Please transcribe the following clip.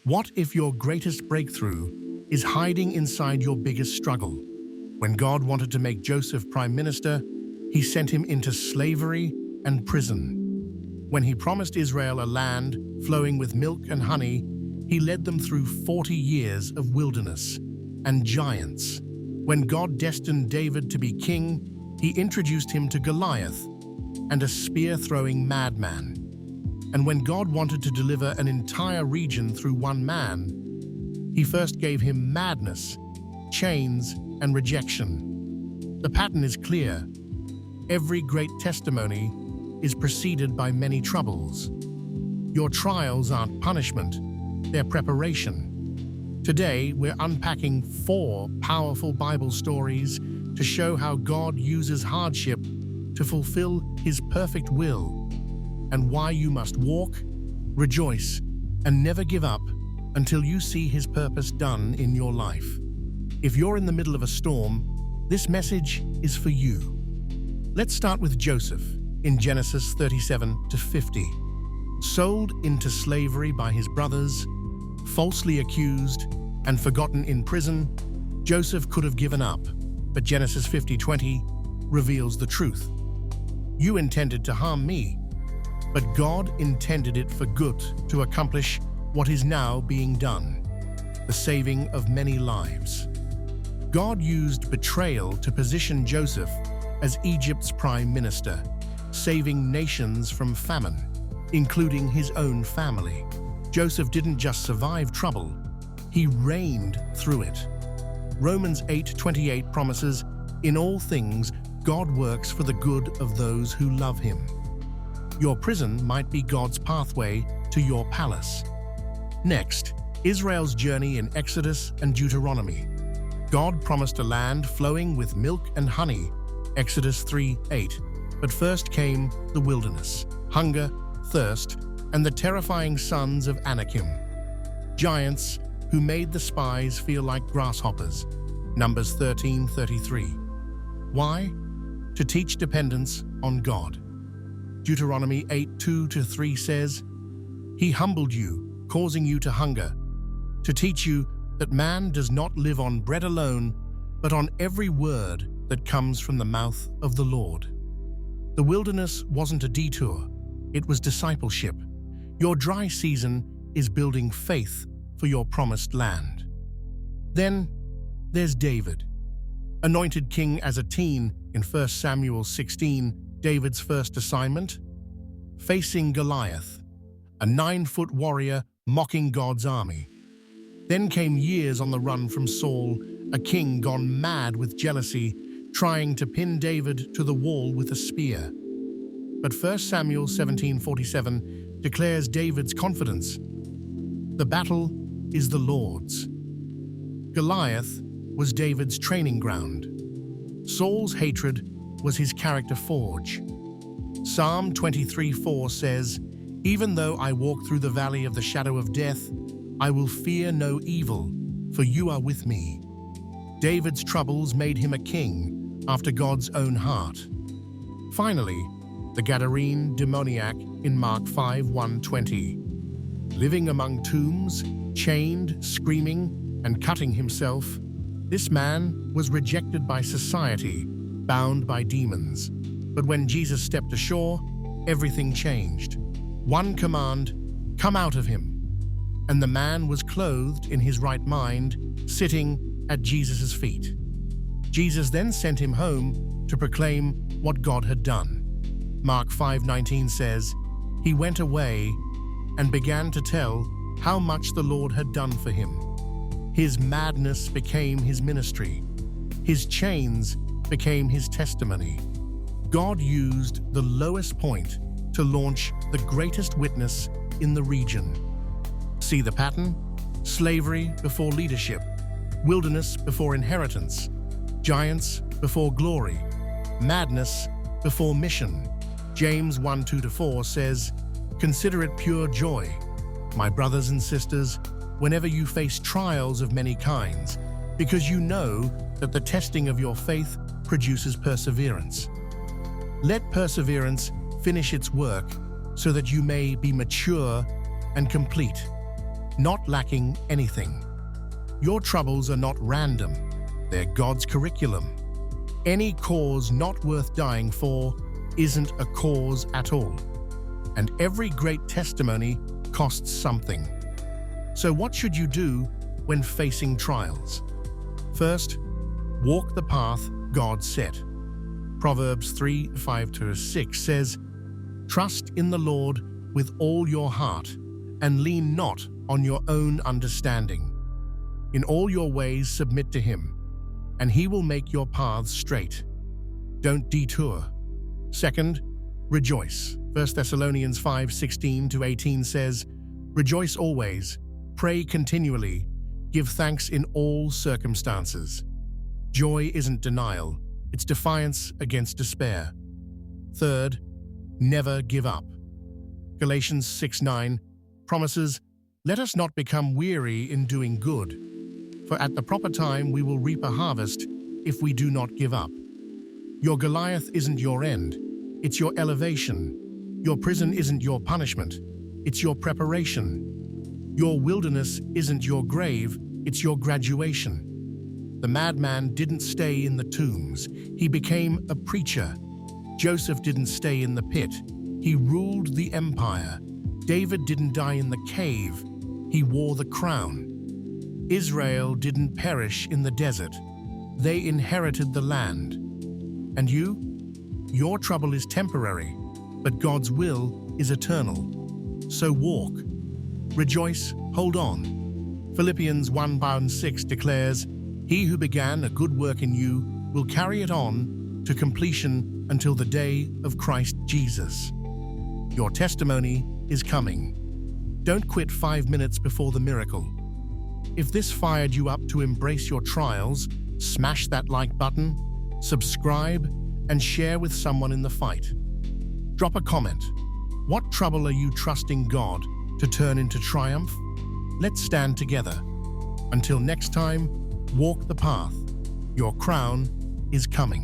What if your greatest breakthrough is hiding inside your biggest struggle? When God wanted to make Joseph prime minister, he sent him into slavery and prison. When he promised Israel a land flowing with milk and honey, he led them through 40 years of wilderness and giants. When God destined David to be king, he introduced him to Goliath and a spear-throwing madman. And when God wanted to deliver an entire region through one man, he first gave him madness, chains, and rejection. The pattern is clear. Every great testimony is preceded by many troubles. Your trials aren't punishment, they're preparation. Today, we're unpacking 4 powerful Bible stories to show how God uses hardship to fulfill His perfect will, and why you must walk, rejoice, and never give up until you see His purpose done in your life. If you're in the middle of a storm, this message is for you. Let's start with Joseph in Genesis 37-50. Sold into slavery by his brothers, falsely accused, and forgotten in prison, Joseph could have given up, but Genesis 50:20 reveals the truth. You intended to harm me, but God intended it for good to accomplish what is now being done, the saving of many lives. God used betrayal to position Joseph as Egypt's prime minister, saving nations from famine, including his own family. Joseph didn't just survive trouble, he reigned through it. Romans 8:28 promises, "In all things, God works for the good of those who love Him." Your prison might be God's pathway to your palace. Next, Israel's journey in Exodus and Deuteronomy. God promised a land flowing with milk and honey, Exodus 3:8. But first came the wilderness, hunger, thirst, and the terrifying sons of Anakim, giants who made the spies feel like grasshoppers, Numbers 13:33. Why? To teach dependence on God. Deuteronomy 8:2-3 says, "He humbled you, causing you to hunger, to teach you that man does not live on bread alone, but on every word that comes from the mouth of the Lord." The wilderness wasn't a detour, it was discipleship. Your dry season is building faith for your promised land. Then there's David. Anointed king as a teen in 1 Samuel 16, David's first assignment? Facing Goliath, a 9-foot warrior mocking God's army. Then came years on the run from Saul, a king gone mad with jealousy, trying to pin David to the wall with a spear. But 1 Samuel 17:47 declares David's confidence. The battle is the Lord's. Goliath was David's training ground. Saul's hatred was his character forge. Psalm 23:4 says, "Even though I walk through the valley of the shadow of death, I will fear no evil, for you are with me." David's troubles made him a king after God's own heart. Finally, the Gadarene demoniac in Mark 5:1-20. Living among tombs, chained, screaming, and cutting himself, this man was rejected by society, bound by demons. But when Jesus stepped ashore, everything changed. One command, "Come out of him," and the man was clothed in his right mind, sitting at Jesus' feet. Jesus then sent him home to proclaim what God had done. Mark 5:19 says, "He went away and began to tell how much the Lord had done for him." His madness became his ministry. His chains became his testimony. God used the lowest point to launch the greatest witness in the region. See the pattern? Slavery before leadership, wilderness before inheritance, giants before glory, madness before mission. James 1:2-4 says, "Consider it pure joy, my brothers and sisters, whenever you face trials of many kinds, because you know that the testing of your faith produces perseverance. Let perseverance finish its work so that you may be mature and complete, not lacking anything. Your troubles are not random, they're God's curriculum. Any cause not worth dying for isn't a cause at all. And every great testimony costs something. So what should you do when facing trials? First, walk the path God set. Proverbs 3:5-6 says, "Trust in the Lord with all your heart, and lean not on your own understanding. In all your ways submit to Him, and He will make your paths straight." Don't detour. Second, rejoice. 1 Thessalonians 5:16-18 says, "Rejoice always, pray continually, give thanks in all circumstances." Joy isn't denial, it's defiance against despair. Third, never give up. Galatians 6:9 promises, "Let us not become weary in doing good, for at the proper time we will reap a harvest if we do not give up." Your Goliath isn't your end, it's your elevation. Your prison isn't your punishment, it's your preparation. Your wilderness isn't your grave, it's your graduation. The madman didn't stay in the tombs, he became a preacher. Joseph didn't stay in the pit, he ruled the empire. David didn't die in the cave, he wore the crown. Israel didn't perish in the desert, they inherited the land. And you? Your trouble is temporary, but God's will is eternal. So walk, rejoice, hold on. Philippians 1:6 declares, "He who began a good work in you will carry it on to completion until the day of Christ Jesus." Your testimony is coming. Don't quit 5 minutes before the miracle. If this fired you up to embrace your trials, smash that like button, subscribe, and share with someone in the fight. Drop a comment. What trouble are you trusting God to turn into triumph? Let's stand together. Until next time, walk the path. Your crown is coming.